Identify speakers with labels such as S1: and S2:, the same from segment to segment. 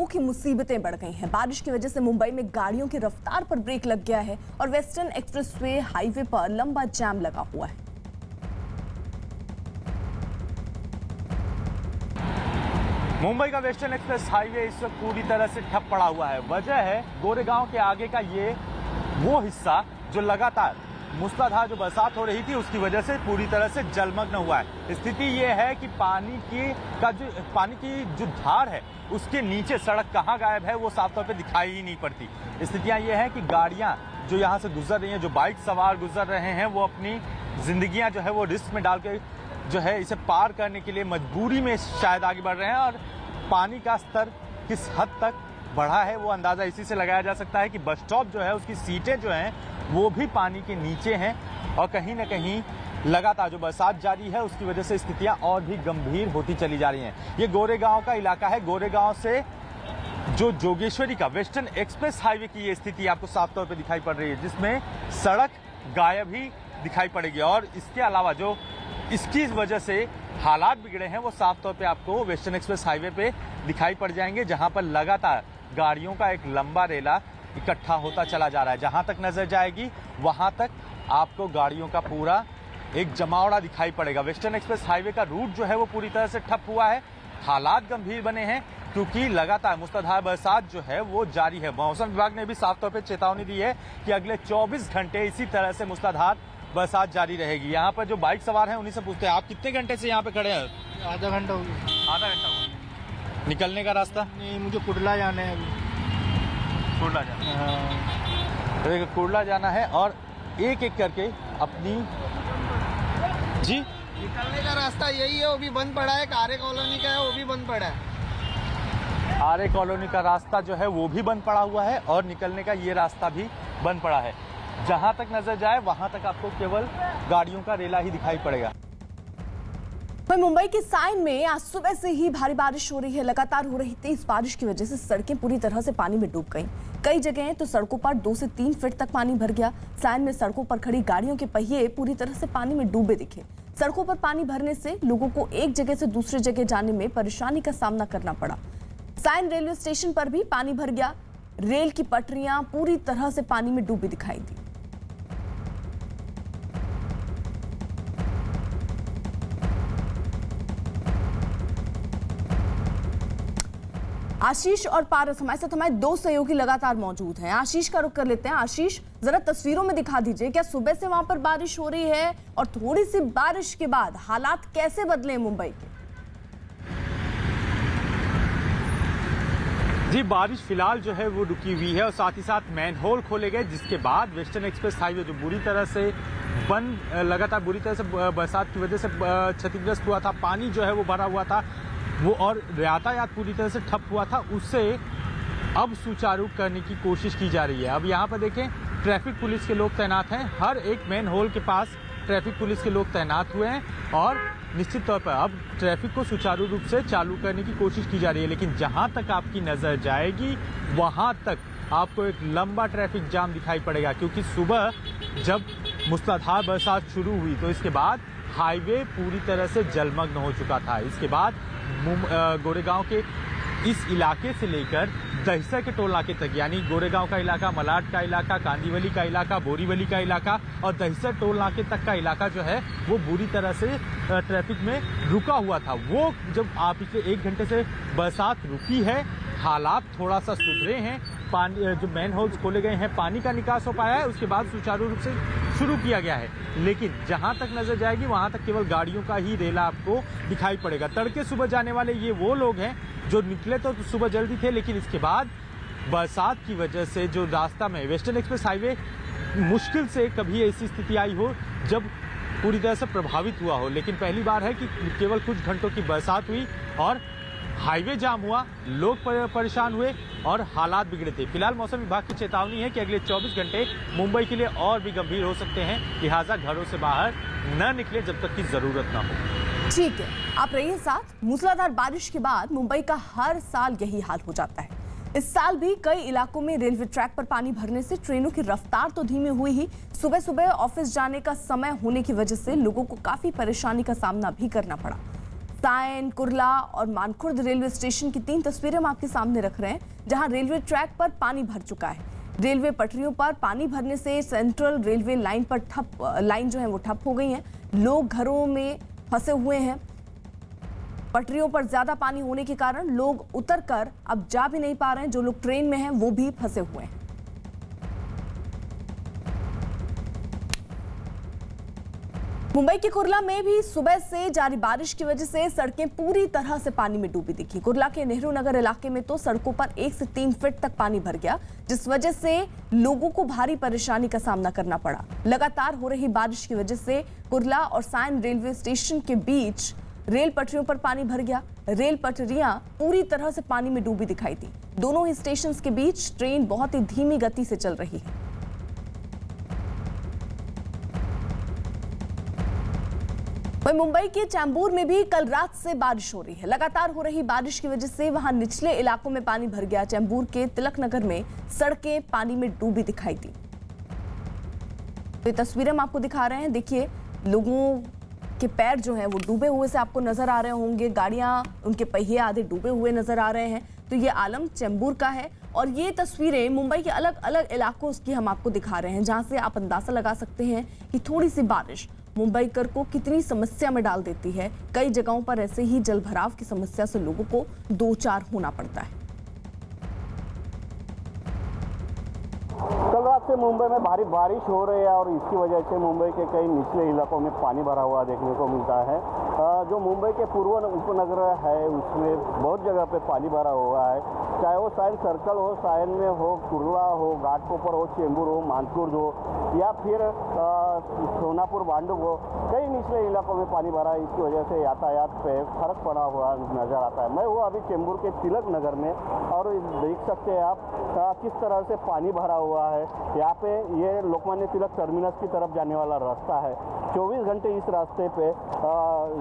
S1: लोगों की मुसीबतें बढ़ गई हैं। बारिश की वजह से मुंबई में गाड़ियों की रफ्तार पर ब्रेक लग गया है और वेस्टर्न एक्सप्रेसवे हाईवे पर लंबा जाम लगा हुआ है।
S2: मुंबई का वेस्टर्न एक्सप्रेस हाईवे इस वक्त पूरी तरह से ठप पड़ा हुआ है। वजह है गोरेगांव के आगे का ये वो हिस्सा जो लगातार मूसलाधार जो बरसात हो रही थी उसकी वजह से पूरी तरह से जलमग्न हुआ है। स्थिति ये है कि पानी की जो धार है उसके नीचे सड़क कहाँ गायब है वो साफ तौर पे दिखाई ही नहीं पड़ती। स्थितियां ये है कि गाड़ियां जो यहाँ से गुजर रही हैं, जो बाइक सवार गुजर रहे हैं, वो अपनी जिंदगियां जो है वो रिस्क में डाल के जो है इसे पार करने के लिए मजबूरी में शायद आगे बढ़ रहे हैं। और पानी का स्तर किस हद तक बढ़ा है वो अंदाजा इसी से लगाया जा सकता है कि बस स्टॉप जो है उसकी सीटें जो हैं वो भी पानी के नीचे हैं और कहीं ना कहीं लगातार जो बरसात जारी है उसकी वजह से स्थितियां और भी गंभीर होती चली जा रही हैं। ये गोरेगांव का इलाका है। गोरेगांव से जो जोगेश्वरी का वेस्टर्न एक्सप्रेस हाईवे की ये स्थिति आपको साफ तौर पे दिखाई पड़ रही है, जिसमें सड़क गायब ही दिखाई पड़ेगी। और इसके अलावा जो इसकी वजह से हालात बिगड़े हैं वो साफ तौर पे आपको वेस्टर्न एक्सप्रेस हाईवे पे दिखाई पड़ जाएंगे, जहां पर लगातार गाड़ियों का एक लंबा रेला इकट्ठा होता चला जा रहा है। जहां तक नजर जाएगी वहां तक आपको गाड़ियों का पूरा एक जमावड़ा दिखाई पड़ेगा। वेस्टर्न एक्सप्रेस हाईवे का रूट जो है वो पूरी तरह से ठप हुआ है। हालात गंभीर बने हैं क्योंकि लगातार मूसलाधार बरसात जो है वो जारी है। मौसम विभाग ने भी साफ तौर पर चेतावनी दी है कि अगले 24 घंटे इसी तरह से मूसलाधार बरसात जारी रहेगी। यहाँ पर जो बाइक सवार हैं उन्हीं से पूछते हैं, आप कितने घंटे से यहाँ पे खड़े हैं?
S3: आधा घंटा हो गया।
S2: आधा घंटा हो गया। निकलने का रास्ता?
S3: नहीं, मुझे कुर्ला जाना है अभी।
S2: कुर्ला जाना है। कुर्ला जाना है और एक एक करके अपनी जी
S3: निकलने का रास्ता यही है, वो भी बंद पड़ा है। आर्य कॉलोनी का है, वो भी बंद पड़ा है।
S2: आर्य कॉलोनी का रास्ता जो है वो भी बंद पड़ा हुआ है और निकलने का ये रास्ता भी बंद पड़ा है। जहां तक नजर जाए वहां तक आपको केवल गाड़ियों का रेला ही दिखाई पड़ेगा।
S1: वहीं मुंबई के साइन में आज सुबह से ही भारी बारिश हो रही है। लगातार हो रही तेज बारिश की वजह से सड़कें पूरी तरह से पानी में डूब गईं। कई जगह तो सड़कों पर 2 से 3 फीट तक पानी भर गया। साइन में सड़कों पर खड़ी गाड़ियों के पहिए पूरी तरह से पानी में डूबे दिखे। सड़कों पर पानी भरने से लोगों को एक जगह से दूसरी जगह जाने में परेशानी का सामना करना पड़ा। साइन रेलवे स्टेशन पर भी पानी भर गया। रेल की पटरियां पूरी तरह से पानी में डूबी दिखाई दी। आशीष और पारस हमारे साथ, हमारे 2 सहयोगी लगातार मौजूद हैं। आशीष का रुख कर लेते हैं। आशीष, जरा तस्वीरों में दिखा दीजिए, क्या सुबह से वहां पर बारिश हो रही है और थोड़ी सी बारिश के बाद हालात कैसे बदले मुंबई के?
S2: जी, बारिश फिलहाल जो है वो रुकी हुई है और साथ ही साथ मैनहोल खोले गए, जिसके बाद वेस्टर्न एक्सप्रेस हाईवे जो बुरी तरह से लगातार बुरी तरह से बरसात की वजह से क्षतिग्रस्त हुआ था, पानी जो है वो भरा हुआ था वो और यातायात पूरी तरह से ठप हुआ था, उससे अब सुचारू करने की कोशिश की जा रही है। अब यहाँ पर देखें, ट्रैफिक पुलिस के लोग तैनात हैं। हर एक मेन होल के पास ट्रैफिक पुलिस के लोग तैनात हुए हैं और निश्चित तौर पर अब ट्रैफिक को सुचारू रूप से चालू करने की कोशिश की जा रही है। लेकिन जहाँ तक आपकी नज़र जाएगी वहाँ तक आपको एक लंबा ट्रैफिक जाम दिखाई पड़ेगा, क्योंकि सुबह जब मूसलाधार बरसात शुरू हुई तो इसके बाद हाईवे पूरी तरह से जलमग्न हो चुका था। इसके बाद गोरेगांव के इस इलाके से लेकर दहिसर के टोल नाके तक, यानी गोरेगांव का इलाका, मलाड का इलाका, कांदीवली का इलाका, बोरीवली का इलाका और दहिसर टोल नाके तक का इलाका जो है वो बुरी तरह से ट्रैफिक में रुका हुआ था। वो जब आप पिछले 1 घंटे से बरसात रुकी है, हालात थोड़ा सा सुधरे हैं, पानी जो मैन होल्स खोले गए हैं, पानी का निकास हो पाया है, उसके बाद सुचारू रूप से शुरू किया गया है। लेकिन जहां तक नजर जाएगी वहां तक केवल गाड़ियों का ही रेला आपको दिखाई पड़ेगा। तड़के सुबह जाने वाले ये वो लोग हैं जो निकले तो सुबह जल्दी थे, लेकिन इसके बाद बरसात की वजह से जो रास्ता में वेस्टर्न एक्सप्रेस हाईवे मुश्किल से कभी ऐसी स्थिति आई हो जब पूरी तरह से प्रभावित हुआ हो। लेकिन पहली बार है कि केवल कुछ घंटों की बरसात हुई और हाईवे जाम हुआ, लोग परेशान हुए और हालात बिगड़े थे। फिलहाल मौसम विभाग की चेतावनी है कि अगले 24 घंटे मुंबई के लिए और भी गंभीर हो सकते हैं, लिहाजा घरों से बाहर न निकले जब तक की जरूरत ना हो।
S1: ठीक है, आप रहिए साथ। मूसलाधार बारिश के बाद मुंबई का हर साल यही हाल हो जाता है। इस साल भी कई इलाकों में रेलवे ट्रैक पर पानी भरने से ट्रेनों की रफ्तार तो धीमी हुई ही, सुबह सुबह ऑफिस जाने का समय होने की वजह से लोगों को काफी परेशानी का सामना भी करना पड़ा। सायन, कुर्ला और मानखुर्द रेलवे स्टेशन की 3 तस्वीरें हम आपके सामने रख रहे हैं, जहां रेलवे ट्रैक पर पानी भर चुका है। रेलवे पटरियों पर पानी भरने से सेंट्रल रेलवे लाइन जो है वो ठप हो गई है। लोग घरों में फंसे हुए हैं। पटरियों पर ज्यादा पानी होने के कारण लोग उतरकर अब जा भी नहीं पा रहे हैं। जो लोग ट्रेन में हैं वो भी फंसे हुए हैं। मुंबई के कुर्ला में भी सुबह से जारी बारिश की वजह से सड़कें पूरी तरह से पानी में डूबी दिखी। कुर्ला के नेहरू नगर इलाके में तो सड़कों पर 1 से 3 फीट तक पानी भर गया, जिस वजह से लोगों को भारी परेशानी का सामना करना पड़ा। लगातार हो रही बारिश की वजह से कुर्ला और सायन रेलवे स्टेशन के बीच रेल पटरियों पर पानी भर गया। रेल पटरियां पूरी तरह से पानी में डूबी दिखाई दी। दोनों ही स्टेशन के बीच ट्रेन बहुत ही धीमी गति से चल रही है। वहीं मुंबई के चैम्बूर में भी कल रात से बारिश हो रही है। लगातार हो रही बारिश की वजह से वहां निचले इलाकों में पानी भर गया। चैम्बूर के तिलक नगर में सड़कें पानी में डूबी दिखाई दी। तो ये तस्वीरें हम आपको दिखा रहे हैं। देखिए, लोगों के पैर जो हैं वो डूबे हुए से आपको नजर आ रहे होंगे। गाड़ियां, उनके पहिए आधे डूबे हुए नजर आ रहे हैं। तो ये आलम चैम्बूर का है और ये तस्वीरें मुंबई के अलग अलग इलाकों की हम आपको दिखा रहे हैं, जहां से आप अंदाजा लगा सकते हैं कि थोड़ी सी बारिश मुंबईकर को कितनी समस्या में डाल देती है। कई जगहों पर ऐसे ही जल भराव की समस्या से लोगों को दो चार होना पड़ता है।
S4: कल रात से मुंबई में भारी बारिश हो रही है और इसकी वजह से मुंबई के कई निचले इलाकों में पानी भरा हुआ देखने को मिलता है। जो मुंबई के पूर्व उपनगर है उसमें बहुत जगह पे पानी भरा हुआ है, चाहे वो सायन सर्कल हो, सायन में हो, कुर्ला हो, घाटकोपर हो, चेंबूर हो, मानखुर्द हो या फिर सोनापुर, भांडुप हो, कई निचले इलाकों में पानी भरा है। इसकी वजह से यातायात पे फर्क पड़ा हुआ नजर आता है। मैं हूँ अभी चेंबूर के तिलक नगर में और देख सकते हैं आप किस तरह से पानी भरा हुआ है। यहाँ पे ये लोकमान्य तिलक टर्मिनस की तरफ जाने वाला रास्ता है। 24 घंटे इस रास्ते पे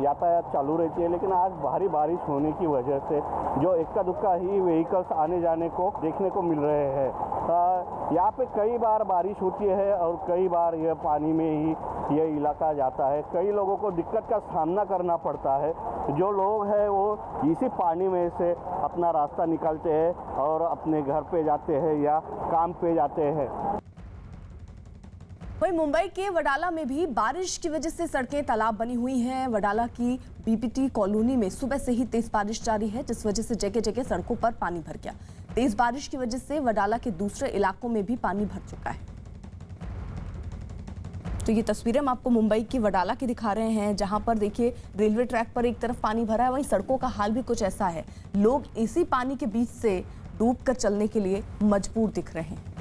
S4: यातायात चालू रहती है, लेकिन आज भारी बारिश होने की वजह से जो इक्का दुक्का ही व्हीकल्स आने जाने को देखने को मिल रहे हैं। यहाँ पे कई बार बारिश होती है और कई बार यह पानी में ही यह इलाका जाता है। कई लोगों को दिक्कत का सामना करना पड़ता है। जो लोग हैं वो इसी पानी में से अपना रास्ता निकालते हैं और अपने घर पे जाते हैं या काम पे जाते हैं।
S1: वहीं मुंबई के वडाला में भी बारिश की वजह से सड़कें तालाब बनी हुई हैं। वडाला की बीपीटी कॉलोनी में सुबह से ही तेज बारिश जारी है, जिस वजह से जगह जगह सड़कों पर पानी भर गया। तेज बारिश की वजह से वडाला के दूसरे इलाकों में भी पानी भर चुका है। तो ये तस्वीरें हम आपको मुंबई की वडाला की दिखा रहे हैं, जहां पर देखिए रेलवे ट्रैक पर एक तरफ पानी भरा है, वहीं सड़कों का हाल भी कुछ ऐसा है। लोग इसी पानी के बीच से डूबकर चलने के लिए मजबूर दिख रहे हैं।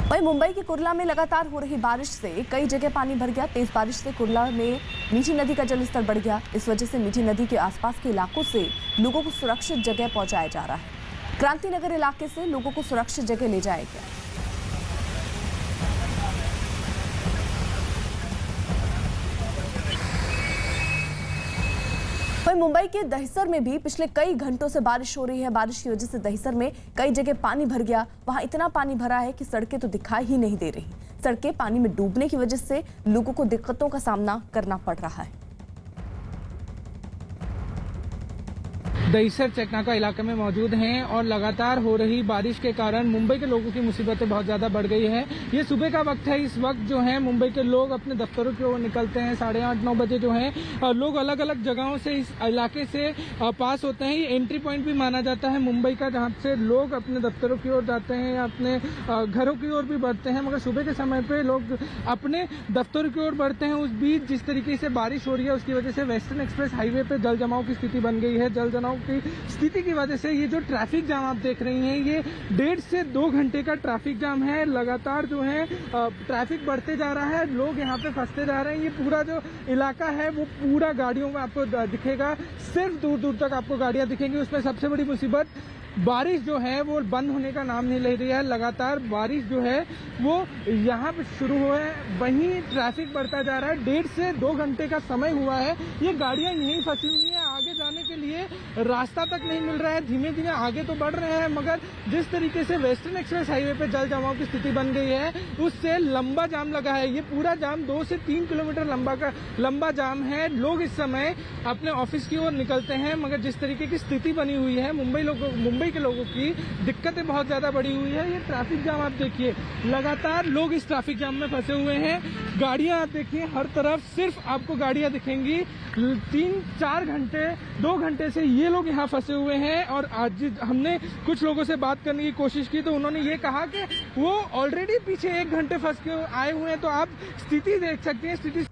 S1: वहीं मुंबई के कुर्ला में लगातार हो रही बारिश से कई जगह पानी भर गया। तेज बारिश से कुर्ला में मीठी नदी का जलस्तर बढ़ गया। इस वजह से मीठी नदी के आसपास के इलाकों से लोगों को सुरक्षित जगह पहुंचाया जा रहा है। क्रांति नगर इलाके से लोगों को सुरक्षित जगह ले जाया गया। वहीं मुंबई के दहिसर में भी पिछले कई घंटों से बारिश हो रही है। बारिश की वजह से दहिसर में कई जगह पानी भर गया। वहां इतना पानी भरा है कि सड़कें तो दिखाई ही नहीं दे रही। सड़कें पानी में डूबने की वजह से लोगों को दिक्कतों का सामना करना पड़ रहा है।
S5: दहिसर चेकनाका इलाके में मौजूद हैं और लगातार हो रही बारिश के कारण मुंबई के लोगों की मुसीबतें बहुत ज़्यादा बढ़ गई है। ये सुबह का वक्त है। इस वक्त जो है मुंबई के लोग अपने दफ्तरों की ओर निकलते हैं। 8:30-9 बजे जो है लोग अलग अलग जगहों से इस इलाके से पास होते हैं। ये एंट्री पॉइंट भी माना जाता है मुंबई का, जहाँ से लोग अपने दफ्तरों की ओर जाते हैं या अपने घरों की ओर भी बढ़ते हैं। मगर सुबह के समय पर लोग अपने दफ्तरों की ओर बढ़ते हैं। उस बीच जिस तरीके से बारिश हो रही है उसकी वजह से वेस्टर्न एक्सप्रेस हाईवे पर जल जमाव की स्थिति बन गई है। जल जमाव की स्थिति की वजह से ये जो ट्रैफिक जाम आप देख रही हैं, ये 1.5 से 2 घंटे का ट्रैफिक जाम है। लगातार जो है ट्रैफिक बढ़ते जा रहा है, लोग यहाँ पे फंसते जा रहे हैं। ये पूरा जो इलाका है वो पूरा गाड़ियों में आपको दिखेगा। सिर्फ दूर दूर तक आपको गाड़ियाँ दिखेंगी। उसमें सबसे बड़ी मुसीबत बारिश जो है वो बंद होने का नाम नहीं ले रही है। लगातार बारिश जो है वो यहाँ पे शुरू हुआ है, वहीं ट्रैफिक बढ़ता जा रहा है। 1.5 से 2 घंटे का समय हुआ है। ये गाड़ियाँ यहीं फंसी हुई हैं, आगे जाने के लिए रास्ता तक नहीं मिल रहा है। धीमे धीमे आगे तो बढ़ रहे हैं, मगर जिस तरीके से वेस्टर्न एक्सप्रेस हाईवे पे जल जमाव की स्थिति बन गई है, उससे लंबा जाम लगा है। ये पूरा जाम 2 से 3 किलोमीटर लंबा जाम है। लोग इस समय अपने ऑफिस की ओर निकलते हैं, मगर जिस तरीके की स्थिति बनी हुई है, मुंबई के लोगों की दिक्कतें बहुत ज्यादा बढ़ी हुई है। ये ट्रैफिक जाम आप देखिए, लगातार लोग इस ट्रैफिक जाम में फंसे हुए हैं। गाड़ियां आप देखिए, हर तरफ सिर्फ आपको गाड़ियां दिखेंगी। 3-4 घंटे 2 घंटे से ये लोग यहाँ फंसे हुए हैं। और आज हमने कुछ लोगों से बात करने की कोशिश की तो उन्होंने ये कहा कि वो ऑलरेडी पीछे 1 घंटे फंस के आए हुए हैं। तो आप स्थिति देख सकते हैं, स्थिति